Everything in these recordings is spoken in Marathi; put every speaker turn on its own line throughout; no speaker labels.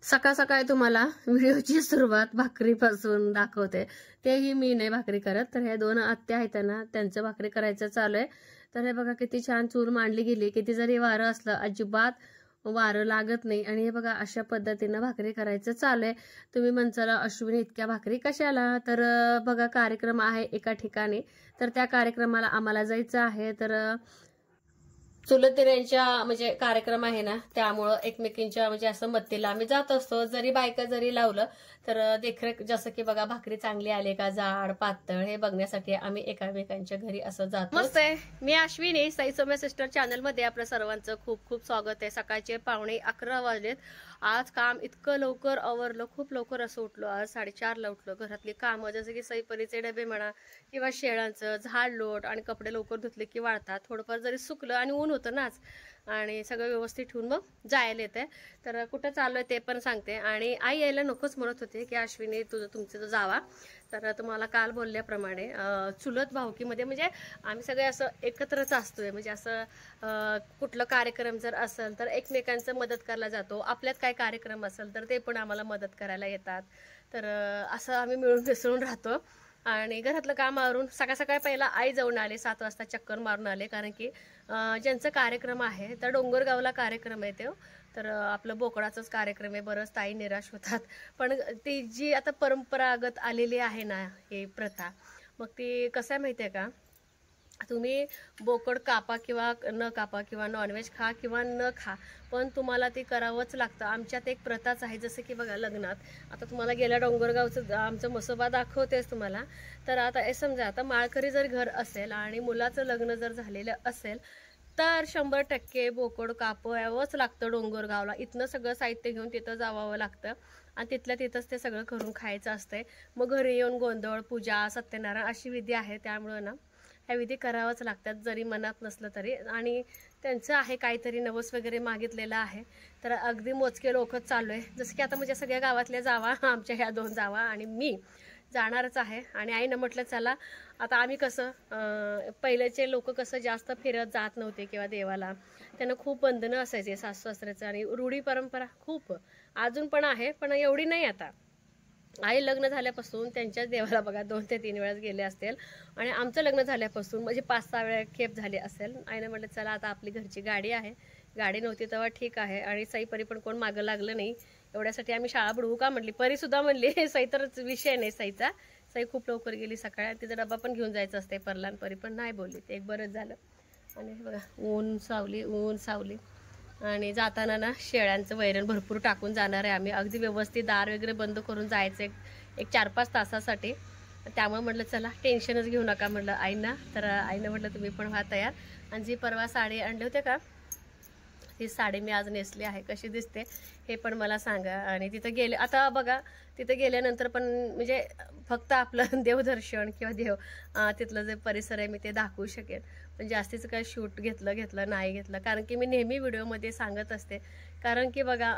सकाळ सकाळी तुम्हाला व्हिडिओची सुरुवात भाकरीपासून दाखवते. तेही मी नाही भाकरी करत, तर ह्या दोन आत्या आहेत ना, त्यांचं भाकरी करायचं चालू आहे. तर हे बघा किती छान चूल मांडली गेली. किती जरी वारं असलं अजिबात वारं लागत नाही. आणि हे बघा अशा पद्धतीनं भाकरी करायचं चालू आहे. तुम्ही म्हणसाला अश्विनी इतक्या भाकरी कशाला, तर बघा कार्यक्रम आहे एका ठिकाणी, तर त्या कार्यक्रमाला आम्हाला जायचं आहे. तर चुलतदिरांच्या म्हणजे कार्यक्रम आहे ना, त्यामुळं एकमेकींच्या म्हणजे असं मदतीला आम्ही जात असतो. जरी बायका जरी लावलं तर देखरेख, जसं की बघा भाकरी चांगली आली का जाड पातळ हे बघण्यासाठी आम्ही एकामेकांच्या घरी असं जातो. मस्त आहे. मी अश्विनी, साई सौम्या सिस्टर चॅनल मध्ये आपल्या सर्वांचं खूप खूप स्वागत आहे. सकाळचे 11:15 वाजलेत. आज काम इतकं लवकर आवरलं, खूप लवकर असं उठलो. आज 4:30ला उठलो. घरातली कामं जसं की सईपरीचे डबे म्हणा किंवा शेळांचं झाड लोट आणि कपडे लवकर धुतले की वाळतात. थोडंफार जरी सुकलं आणि ऊन होतं ना आज, आणि सगळं व्यवस्थित ठेवून मग जायला येते. तर कुठं चालू आहे ते पण सांगते. आणि आई यायला नकोच म्हणत होते की अश्विनी तुमचं तो जावा. तर तुम्हाला काल बोलल्याप्रमाणे चुलत भावकीमध्ये म्हणजे आम्ही सगळे असं एकत्रच असतोय. म्हणजे असं कुठलं कार्यक्रम जर असेल तर एकमेकांचं मदत करायला जातो. आपल्यात काय कार्यक्रम असेल तर ते पण आम्हाला मदत करायला येतात. तर असं आम्ही मिळून मिसळून राहतो. आणि घरातलं काम आवरून सकाळ सकाळी पहिला आई जाऊन आले, 7 वाजता चक्कर मारून आले. कारण की ज्यांचा कार्यक्रम आहे तर डोंगरगावला कार्यक्रम आहे ते, तर आपलं बोकडाचाच कार्यक्रम आहे. बरंच ताई निराश होतात, पण ती जी आता परंपरागत आलेली आहे ना ही प्रथा, मग ती कसं आहे माहिती आहे का, तुम्ही बोकड कापा किंवा न कापा किंवा नॉनव्हेज खा किंवा न खा, पण तुम्हाला ते करावंच लागतं. आमच्यात एक प्रथाच आहे. जसं की बघा लग्नात, आता तुम्हाला गेल्या डोंगरगावचं आमचं मसोबा दाखवतेच तुम्हाला. तर आता हे समजा, आता माळकरी जर घर असेल आणि मुलाचं लग्न जर झालेलं असेल तर 100% बोकड कापावंच लागतं डोंगरगावला. इथनं सगळं साहित्य घेऊन तिथं जावं लागतं आणि तिथल्या तिथंच ते सगळं करून खायचं असतंय. मग घरी येऊन गोंधळ, पूजा, सत्यनारायण अशी विधी आहे. त्यामुळं ना ह्या विधी करावंच लागतात जरी मनात नसलं तरी. आणि त्यांचं आहे काहीतरी नवस वगैरे मागितलेलं आहे. तर अगदी मोजके लोकच चालू आहे. जसं की आता म्हणजे सगळ्या गावातल्या जावा, आमच्या ह्या 2 जावा आणि मी जाणारच आहे. आणि आईनं म्हटलं चला. आता आम्ही कसं पहिल्याचे लोक कसं जास्त फिरत जात नव्हते किंवा देवाला, त्यांना खूप बंधनं असायचे सासू सासऱ्याचं. आणि रूढी परंपरा खूप अजून पण आहे, पण एवढी नाही. आता आई लग्न झाल्यापासून त्यांच्याच देवाला बघा 2 ते 3 वेळाच गेले असतील. आणि आमचं लग्न झाल्यापासून म्हणजे 5-6 वेळा खेप झाली असेल. आईने म्हटलं चला आता आपली घरची गाडी आहे, गाडी नव्हती तेव्हा ठीक आहे. आणि सई परी पण कोण मागं लागलं नाही. एवढ्यासाठी आम्ही शाळा बुडवू का म्हटली. परी सुद्धा म्हणली सई तरच विषय नाही सईचा. सई खूप लवकर गेली सकाळी, तिचा डबा पण घेऊन जायचं असते परलान. परी पण नाही बोलली, ते एक बरंच झालं. आणि बघा ऊन सावली. आणि जाताना ना शेळ्यांचं वैरण भरपूर टाकून जाणार आहे आम्ही. अगदी व्यवस्थित दार वगैरे बंद करून जायचं एक 4-5 तासासाठी. त्यामुळे म्हटलं चला टेन्शनच घेऊ नका म्हटलं आईना. तर आईनं म्हटलं तुम्ही पण व्हा तयार. आणि जी परवा साडी आणली होते का, ही साडी मी आज नेसली आहे. कशी दिसते हे पण मला सांगा. आणि तिथं गेले, आता बघा तिथं गेल्यानंतर पण म्हणजे फक्त आपलं देवदर्शन किंवा तिथलं जे परिसर आहे मी ते दाखवू शकेन. पण जास्तीचं काय शूट घेतलं नाही घेतलं. कारण की मी नेहमी व्हिडिओमध्ये सांगत असते, कारण की बघा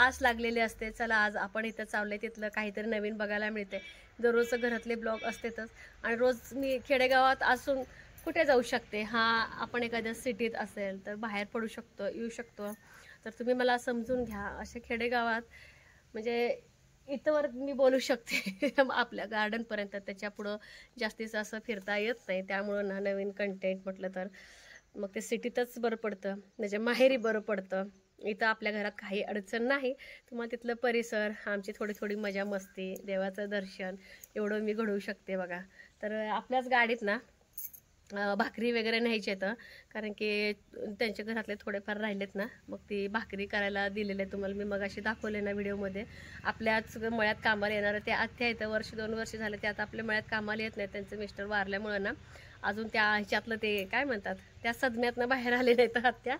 आस लागलेली असते, चला आज आपण इथं चालले, तिथलं काहीतरी नवीन बघायला मिळते. दररोजचं घरातले ब्लॉग असतेच. आणि रोज मी खेडेगावात असून कुठे जाऊ शकते, आपण एखाद्या सिटीत असेल तर बाहेर पडू शकतो, येऊ शकतो. तर तुम्ही मला समजून घ्या. अशा खेडेगावात म्हणजे इथंवर मी बोलू शकते आपल्या गार्डनपर्यंत, त्याच्या पुढं जास्तीचं असं फिरता येत नाही. त्यामुळं ना नवीन कंटेंट म्हटलं तर मग ते सिटीतच बरं पडतं, म्हणजे माहेरी बरं पडतं. इथं आपल्या घरात काही अडचण नाही. तुम्हाला तिथलं परिसर, आमची थोडी मजा मस्ती, देवाचं दर्शन एवढं मी घडवू शकते बघा. तर आपल्याच गाडीत ना भाकरी वगैरे न्यायची आहेत, कारण की त्यांच्या घरातले थोडेफार राहिलेत ना, मग ती भाकरी करायला दिलेले तुम्हाला मी मगाशी दाखवले ना व्हिडिओमध्ये. आपल्याच मळ्यात कामाला येणार ते आत्या आहेत, 1-2 वर्ष झाले ते आता आपल्या मळ्यात कामाला येत नाही. त्यांचं मिस्टर वारल्यामुळं ना अजून त्या ह्याच्यातलं ते काय म्हणतात त्या सदम्यातनं बाहेर आले नाही तर आत्या.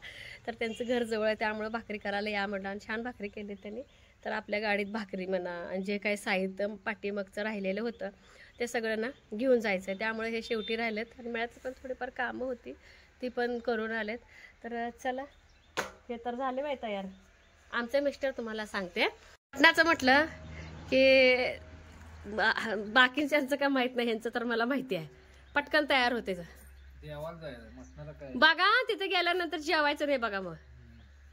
तर त्यांचं घर जवळ आहे, त्यामुळं भाकरी करायला या म्हटलं. आणि छान भाकरी केली त्यांनी. तर आपल्या गाडीत भाकरी म्हणा आणि जे काही साहित्य पाठीमागचं राहिलेलं होतं ते सगळं ना घेऊन जायचं आहे. त्यामुळे हे शेवटी राहिलेत. आणि मळ्यात पण थोडीफार कामं होती ती पण करून आलेत. तर चला हे तर झाले बाई तयार. आमचे मिस्टर तुम्हाला सांगते, पटनाचं म्हटलं की बाकीच्यांचं काय माहीत नाही, ह्यांचं तर मला माहिती आहे. पटकन तयार होते बघा. तिथे गेल्यानंतर जेवायचं नाही बघा. मग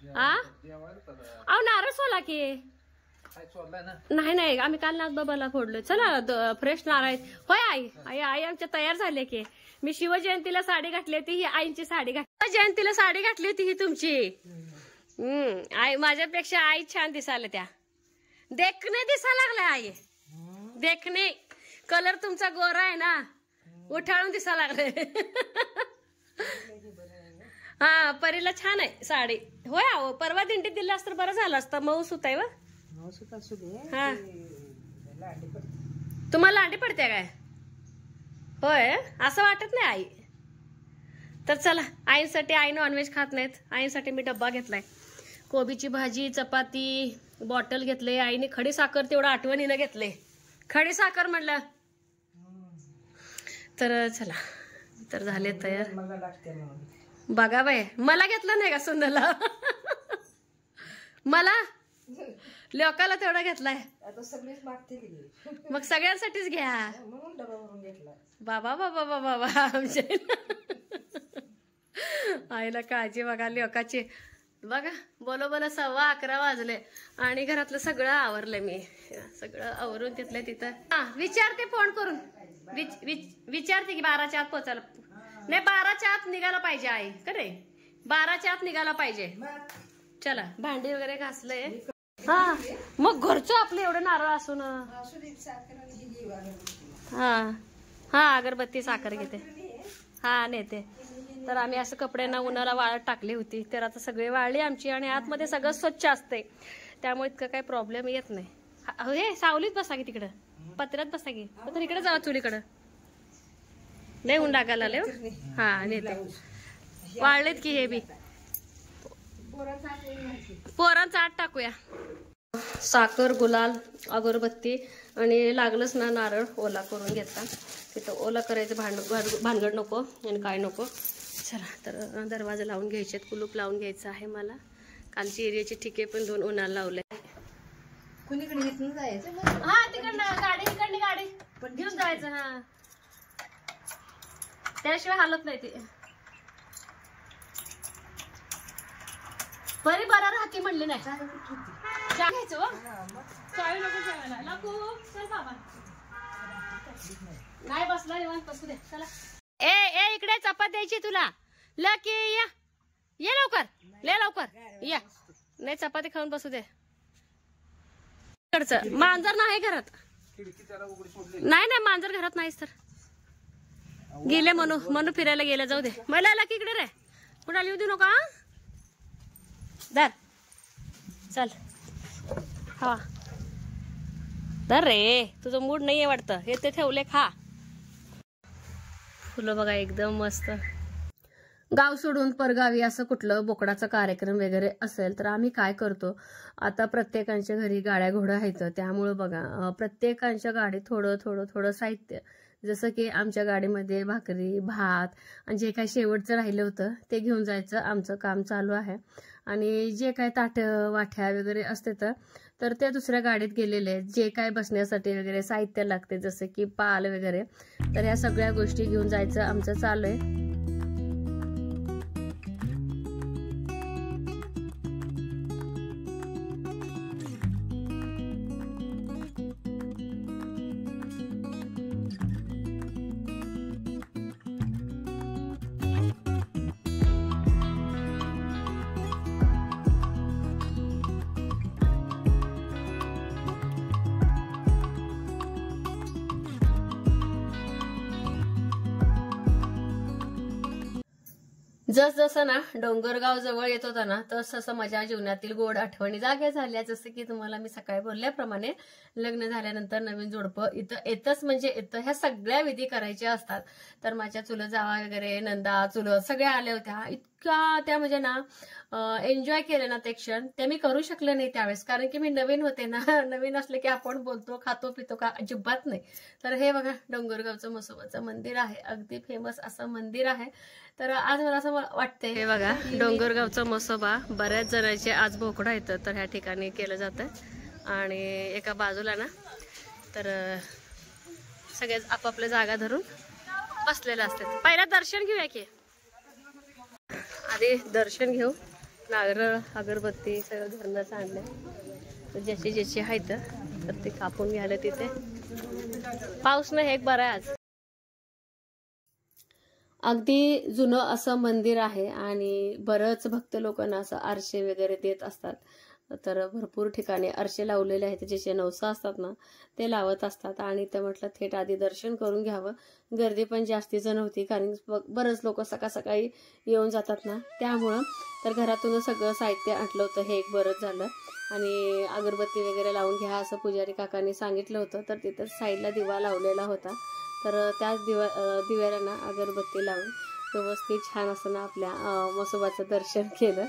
अहो नारळ सोला की नाही नाही आम्ही काल नाथबाबाला फोडलोय. चला फ्रेश नारळ. होय आई आई आई आमच्या तयार झाले की. मी शिवजयंतीला साडी घातली होती, ही आईची साडी घातली. जयंतीला साडी घातली होती ही तुमची. आई माझ्यापेक्षा आई छान दिसायला. त्या देखणे दिसा लागलाय आई. देखणे कलर तुमचा गोरा आहे ना, उठाळून दिसा लागलाय. हा परीला छान आहे साडी. होय आहो परवा दिंडीत दिला असतं बरं झालं असतं. मऊ सुत आहे व. हा तुम्हाला लांडी पडते काय? होय असं वाटत नाही आई. तर चला आईसाठी, आई नॉनव्हेज खात नाहीत, आईसाठी मी डब्बा घेतलाय. कोबीची भाजी, चपाती, बॉटल घेतले. आईने खडी साखर तेवढं आठवणीनं घेतले. खडी साखर म्हणलं. तर चला तर झाले तयार. बघा बाय मला घेतलं नाही का सुंदरला. मला लोकाला तेवढा घेतलाय. मग सगळ्यांसाठीच घ्या. बाबा बाबा बाबा बाबा आमच्या आईला काळजी बघा लोकाची. बघा बोलो बोला 11:15 वाजले आणि घरातलं सगळं आवरलंय. मी सगळं आवरून तिथलं तिथं. हा विचारते फोन करून. विचारते की 12च्या आत पोचायला. नाही 12च्या आत निघायला पाहिजे आई. करे 12च्या आत निघायला पाहिजे. चला भांडी वगैरे घासलंय. हा मग घरचं आपलं एवढं नारळ असून. हा हा अगरबत्ती साखर घेते. हा नेते. तर आम्ही असं कपड्यांना उन्हाला वाळत टाकली होती. तर आता सगळे वाळली आमची आणि आतमध्ये सगळं स्वच्छ असते, त्यामुळे इतकं काही प्रॉब्लेम येत नाही. हे सावलीत बसा की तिकडं, पत्र्यात बसा की. तर इकडे जावा चुलीकडं. लय ऊन लागायला आले. हा नेते. वाळलेत की हे बी. पोरांचा आत टाकूया. साखर, गुलाल, अगरबत्ती आणि लागलंच ना नारळ ओला करून घेतला. तिथं ओला करायचं भानगड नको आणि काय नको. चला तर दरवाजा लावून घ्यायचे, कुलूप लावून घ्यायचं आहे मला. कालची एरियाचे ठिके पण 2 उन्हाला लावले.
कुणीकडे इथून जायचं?
हा तिकडनं गाडी, इकडली गाडी पण घेऊन जायचं. हा त्याशिवाय हालत नाही ते. बरी बरं राहते म्हणली नाही. चहा घ्यायचं चावी नको जेवायला नको. चल बाबा नाही बसला निवांत बसू दे. चला ए ए इकडे चपात द्यायची तुला. लकी या ये लवकर, ले लवकर या. नाही चपाती खाऊन बसू दे. मांजर नाही घरात. नाही नाही मांजर घरात नाहीच. तर गेले मनू फिरायला गेले. जाऊ दे. मला लकी इकडे रे. कुठं लिहू देऊ नका. धर चल. हा धर रे. तुझं मूड नाहीये वाटतं. हे ते ठेवले खा. फुलं बघा एकदम मस्त. गाव सोडून परगावी असं कुठलं बोकडाचा कार्यक्रम वगैरे असेल तर आम्ही काय करतो, आता प्रत्येकांच्या घरी गाड्या घोडा आहेत. त्यामुळे बघा प्रत्येकांच्या गाडीत थोडं थोडं थोडं साहित्य. जसं की आमच्या गाडीमध्ये भाकरी, भात आणि जे काही शेवटचं राहिलं होतं ते घेऊन जायचं आमचं काम चालू आहे. आणि जे काय ताटं वाट्या वगैरे असते तर त्या दुसऱ्या गाडीत गेलेले आहेत. जे काय बसण्यासाठी वगैरे साहित्य लागते जसं की पाल वगैरे, तर ह्या सगळ्या गोष्टी घेऊन जायचं आमचं चालू आहे. जसं ना डोंगरगाव जवळ येत होता ना तस तसं माझ्या जीवनातील गोड आठवणी जाग्या झाल्या. जसं की तुम्हाला मी सकाळी बोलल्याप्रमाणे लग्न झाल्यानंतर नवीन जोडपं इथं येतच म्हणजे येतं. ह्या सगळ्या विधी करायच्या असतात. तर माझ्या चुलत जावा वगैरे नंदा चुलत सगळ्या आल्या होत्या. इतका त्या म्हणजे ना एन्जॉय केले ना ते क्षण. ते मी करू शकले नाही त्यावेळेस, कारण की मी नवीन होते ना. नवीन असले की आपण बोलतो खातो पितो का, अजिबात नाही. तर हे बघा डोंगरगावचं म्हसोबाचं मंदिर आहे. अगदी फेमस असं मंदिर आहे. तर आज मला असं वाटतंय, हे बघा डोंगरगावचा म्हसोबा. बऱ्याच जणांचे आज बोकडा येतं तर ह्या ठिकाणी केलं जातं. आणि एका बाजूला ना तर सगळे आपापल्या जागा धरून बसलेले असतात. पहिला दर्शन घेऊया की, आधी दर्शन घेऊ नारळ अगरबत्ती सगळं घरनंच आणलंय. तर ज्याची ज्याची आहेत तर ते कापून घ्यायला तिथे. पाऊस नाही एक बरा आहे आज. अगदी जुनं असं मंदिर आहे आणि बरंच भक्त लोकांना असं आरशे वगैरे देत असतात. तर भरपूर ठिकाणी आरशे लावलेले आहेत, ज्याचे नवसा असतात ना ते लावत असतात. आणि ते म्हटलं थेट आधी दर्शन करून घ्यावं. गर्दी पण जास्तीच नव्हती, कारण बरंच लोक सकाळ सकाळी येऊन जातात ना, त्यामुळं तर घरातूनच सगळं साहित्य आणलं होतं, हे एक बरंच झालं. आणि अगरबत्ती वगैरे लावून घ्या असं पुजारी काकांनी सांगितलं होतं. तर तिथं साईडला दिवा लावलेला होता. तर त्याच दिव्याला ना अगरबत्ती लावून व्यवस्थित छान असं ना आपल्या म्हसोबाचं दर्शन केलं.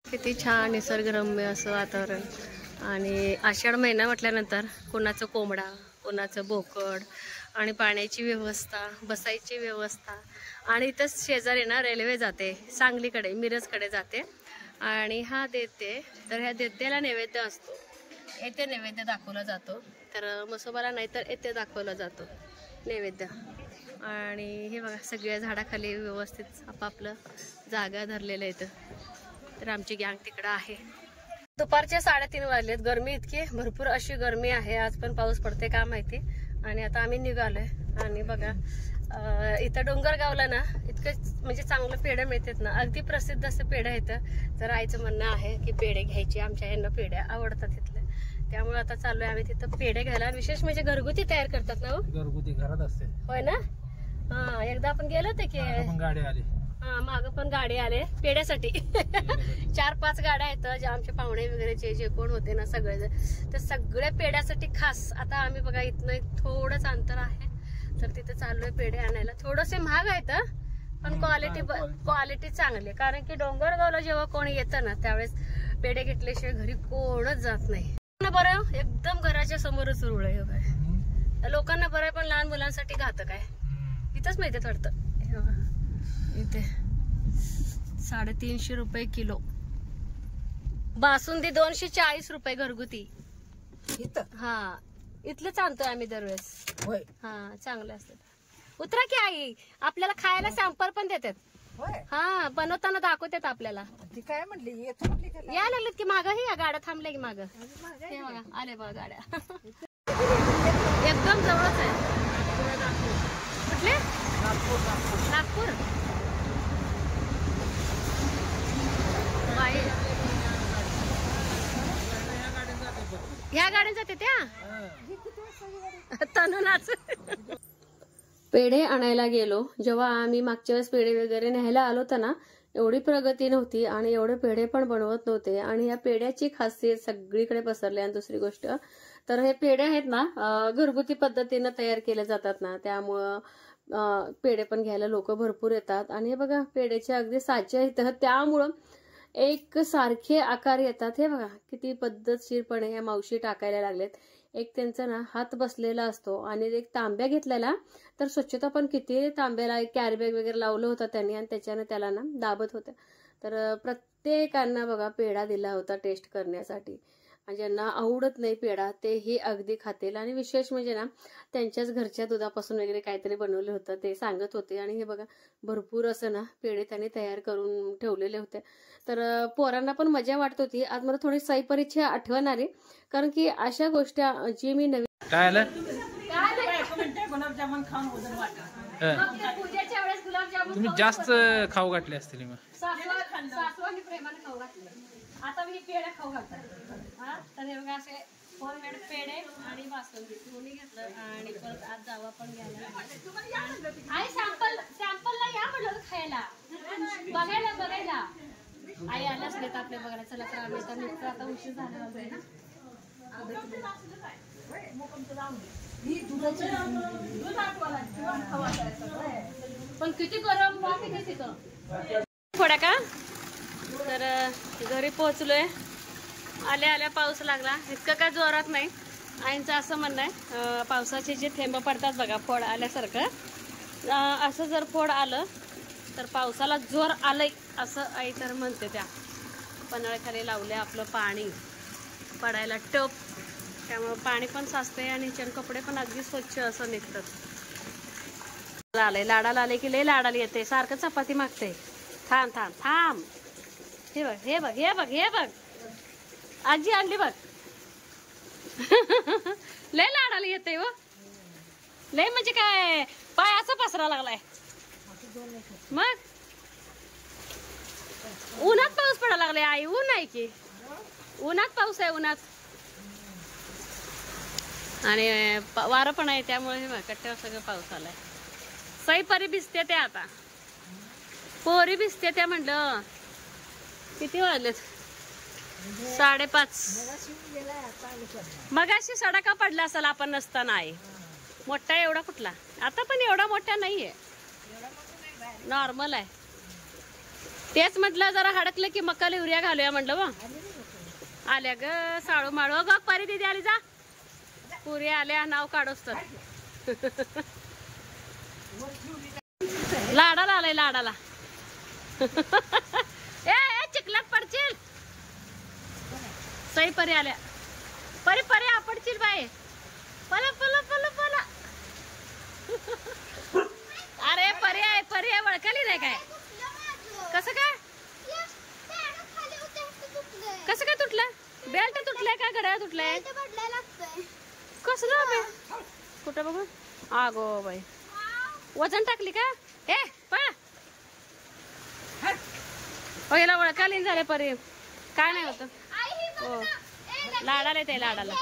किती छान निसर्गरम्य असं वातावरण. आणि आषाढ महिना म्हटल्यानंतर कोणाचं कोंबडा, कोणाचं बोकड, आणि पाण्याची व्यवस्था, बसायची व्यवस्था. आणि इथंच शेजारी ना रेल्वे जाते, सांगलीकडे मिरजकडे जाते. आणि हा देते, तर ह्या देतेला नैवेद्य असतो. येथे नैवेद्य दाखवला जातो. तर म्हसोबाला नाही तर येथे दाखवला जातो नैवेद्य. आणि हे बघा सगळ्या झाडाखाली व्यवस्थित आपापलं जागा धरलेलं इथं. तर आमची गँग तिकडं आहे. दुपारचे 3:30 वाजलेत. गरमी इतकी भरपूर अशी गरमी आहे. आज पण पाऊस पडते का माहिती. आणि आता आम्ही निघालोय. आणि बघा इथं डोंगरगावला ना इतकं म्हणजे चांगलं पेढे मिळतात ना, अगदी प्रसिद्ध असं पेढे आहेत. तर आईचं म्हणणं आहे की पेढे घ्यायचे, आमच्या यांना पेढे आवडतात तिथले. त्यामुळे आता चाललोय आम्ही तिथं पेढे घ्यायला. विशेष म्हणजे घरगुती तयार करतात ना.
घरगुती घरात असते.
होय ना. हा एकदा आपण गेलो होते की
गाडी आली.
हा मागं पण गाडी आले पेढ्यासाठी. 4-5 गाड्या आहेत ज्या आमचे पाहुणे वगैरे जे कोण होते ना सगळे, तर सगळ्या पेढ्यासाठी खास. आता आम्ही बघा इथनं थोडंच अंतर आहे, तर तिथे चाललोय पेढे आणायला. थोडेसे महाग आहेत पण क्वालिटी चांगली. कारण की डोंगरगावला जेव्हा कोणी येतं ना त्यावेळेस पेढे घेतल्याशिवाय घरी कोणच जात नाही. बरं एकदम घराच्या समोरच रुळ आहे. लोकांना बरं पण लहान मुलांसाठी घातक आहे. इथंच मिळते वाटतं. इथे 350 रुपये किलो. बासुंदी 240 रुपये घरगुती. हा इथलंच आणतोय आम्ही दरवेळेस. हा चांगलं असतं. उतरा की आई, आपल्याला खायला सॅम्पल पण देतात. हा बनवताना दाखवतात आपल्याला.
काय म्हटली
या लागलेत की मागं. ही गाड्या थांबल्या की मागं. हे बघा आले बघा गाड्या. एकदम जवळच आहे. कुठले? नागपूर. ह्या गाड्या जाते त्या तनुनाच. पेढे आणायला गेलो जेव्हा आम्ही मागच्या वेळेस पेढे वगैरे न्यायला आलो होता ना, एवढी प्रगती नव्हती आणि एवढे पेढे पण बनवत नव्हते. आणि या पेढ्याची खासियत सगळीकडे पसरली. आणि दुसरी गोष्ट तर हे पेढे आहेत ना घरगुती पद्धतीनं तयार केले जातात ना, त्यामुळं पेढे पण घ्यायला लोक भरपूर येतात. आणि हे बघा पेढ्याचे अगदी साचे आहेत, त्यामुळं एक सारखे आकार येतात. हे बघा किती पद्धतशीरपणे या मावशी टाकायला लागलेत. एक त्यांचा ना हात बसलेला असतो आणि एक तांब्या घेतलेला, तर स्वच्छता पण किती. तांब्याला एक कॅरीबॅग वगैरे लावलं होतं त्यांनी आणि त्याच्यानं त्याला ना दाबत होत्या. तर प्रत्येकांना बघा पेढा दिला होता टेस्ट करण्यासाठी. आणि ज्यांना आवडत नाही पेढा तेही अगदी खातील. आणि विशेष म्हणजे ना त्यांच्याच घरच्या दुधापासून वगैरे काहीतरी बनवलं होतं ते सांगत होते. आणि हे बघा भरपूर असं ना पेढे त्यांनी तयार करून ठेवलेले होते. तर पोरांना पण मजा वाटत होती. आज मला थोडी सईपरीची आठवण आली, कारण की अशा गोष्टी जी मी नवीन.
काय आलं?
पूजेच्या वेळेस गुलाबजामुन
तुम्ही जास्त खाऊ घातले असतील मग.
सासवानी प्रेमाने खाऊ घातले. आता मी पेढे खाऊ घालतात. तर हे बघा असे 4 मेड पेढे आणि बासुंदी दोन्ही घेतलं. आणि परत आज जावा पण घ्यायला. आई सॅम्पलला या म्हटलं खायला, बघायला. आई आल्याच नाहीत आपल्या बघायला. चला तर आम्ही तर निघतो आता, उशीर झाला आहे ना. पण किती गरम किती तिथं थोड्या का. तर घरी पोहोचलोय. आल्या पाऊस लागला. इतकं काय जोरात नाही. आईंचं असं म्हणणं आहे पावसाचे जे थेंब पडतात बघा फोड आल्यासारखं, असं जर फोड आलं तर पावसाला जोर आलंय असं आई तर म्हणते. त्या पन्हाळ्याखाली लावले आपलं पाणी पडायला टप, त्यामुळे पाणी पण साचते आणि कपडे पण अगदी स्वच्छ असं निघतात. आलंय लाडाला आले की लय लाडाला येते, सारखं चपाती मागते. थांब थांब थांब, हे बघ हे बघ हे बघ हे बघ, आजी आणली बघ. लय लाडाला येते व, लय म्हणजे काय पाय असं पसरा लागलाय. मग उन्हात पाऊस पडायला लागलाय आई, ऊन आहे की उन्हात पाऊस आहे उन्हात, आणि वारं पण आहे त्यामुळे हे कट्ट्यावर सगळं पाऊस आलाय. सई परी भिजते त्या, आता पोरी भिजते त्या. म्हटलं किती वाजलेत? 5:30. मगाशी सडाका पडला असेल आपण नसताना आहे. मोठा एवढा कुठला, आता पण एवढा मोठा नाहीये, नॉर्मल आहे. तेच म्हटलं जरा हडकलं की मकाला युरिया घालूया म्हटलं. व आल्या ग साळू माळू. ग परी दिदी आली, जा पुरी आल्या, नाव काढोस तर. लाडाला आलाय लाडाला. ए चिखलात पडशील. सई परी आल्या, परी परी आपडशील बाई. पला पला पला पला. अरे परी आहे परी आहे, वळखाली नाही काय? कसं काय कसं काय तुटलं? बेल्ट तुटलाय का घड्याळ तुटलाय? कसलं बे? कुठं बघू. आगो बाई, वजन टाकली का? ए पळा. हो याला वळखाली झाले परी, काय नाही होत. हो लाडाला ते लाडाला.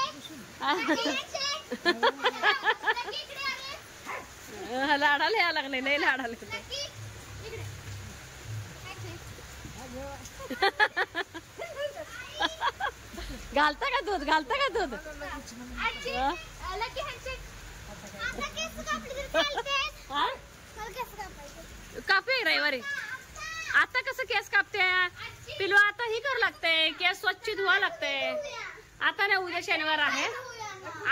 लाडाला या लागले, लय लाडाला ते. घालता का दूध, घालता का दूध? कापे रविवारी. आता कसं केस कापते पिलू, आता ही करू लागते, केस स्वच्छ धुवा लागते. आता ना उद्या शनिवार आहे,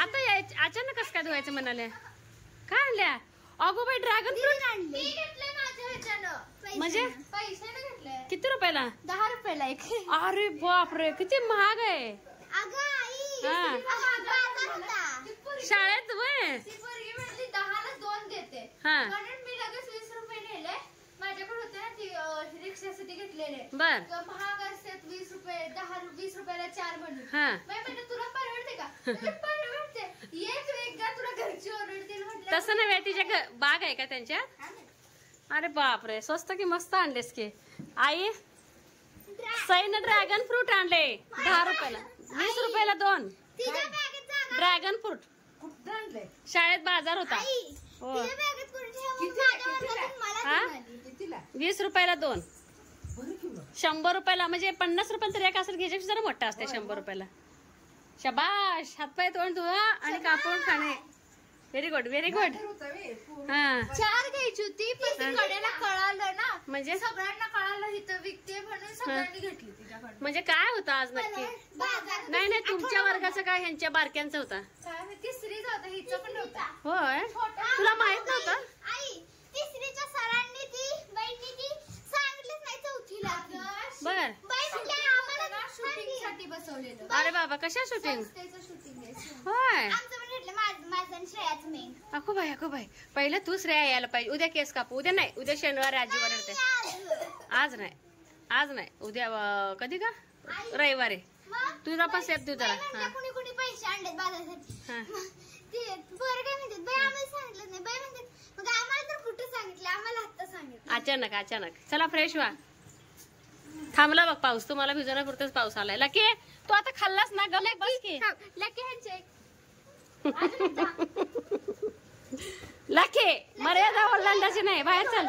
आता अचानक कसं काय धुवायचं म्हणाले? काय आणल्या? अगो बाई ड्रॅगन फ्रूट म्हणजे किती रुपयाला?
10 रुपयाला एक.
अरे बापरे किती महाग आहे. शाळेत वय
10ला 2 देते.
हा
मी लगेच 20 रुपये नेले. माझ्याकडे होते ना ती रिक्षासाठी घेतलेले.
बर
महाग असतात 20 रुपये, 20 रुपयाला 4 म्हणून.
हा
म्हणजे तुला परवडते का? परवडते. एक गा तुला घरची ओरडतील म्हटलं.
तसं नव्हे, तिच्या बाग आहे का त्यांच्यात? अरे बापरे स्वस्त की मस्त आणलेस की आई. सईनं ड्रॅगन फ्रूट आणले 10 रुपयाला, 20 रुपयाला 2 ड्रॅगन फ्रूट. शाळेत बाजार होता. हो 20 रुपयाला 2, 100 रुपयाला म्हणजे 50 रुपये तरी एक असेल. घ्यायची जरा मोठा असते 100 रुपयाला. शबाश, हातपाय तोंड धुवा आणि कापून खाणे. Very good very good. हा
4 घ्यायची होती पण कडेला कळालं ना,
म्हणजे
सगळ्यांना कळालं इथं विकते म्हणून सगळ्यांनी घेतली तिच्याकडे.
म्हणजे काय होतं आज नक्की? नाही नाही तुमच्या वर्गाचं काय, ह्यांच्या बारक्यांचं होता?
तिसरीच होता, हिचं पण होता.
होय तुला माहित नव्हतं?
आई तिसरीच्या सरांनी ती बाईंनी ती सांगितलंच नाही चौथीला.
बर
शूटिंग साठी बसवलेलं.
अरे बाबा कशा शूटिंग?
शूटिंग
होय
माझं आणि श्रेयाचं मेन.
अको बाई पहिलं तू श्रेया यायला पाहिजे. उद्या केस कापू. उद्या नाही, उद्या शनिवार आजी बनवते. आज नाही, आज नाही, उद्या कधी का? रविवारी. तुझा पण सेफ देऊ जरा.
कुणी कुणी पैसे आणले बाजारासाठी. ते बरं काय म्हणतात बाई, आम्हाला सांगितलं नाही. बाई म्हणतात मग आम्हाला तर कुठं सांगितलं, आम्हाला आता सांगितलं.
अचानक अचानक. चला फ्रेश व्हा. थांबला बघ पाऊस, तुम्हाला भिजवण्यापुरतेच पाऊस आलाय. लकी तू आता खाल्लास ना गले बस की.
लकी ह्यांचे
लकी मर्यादा ओलांडायची नाही, बाहेर चल.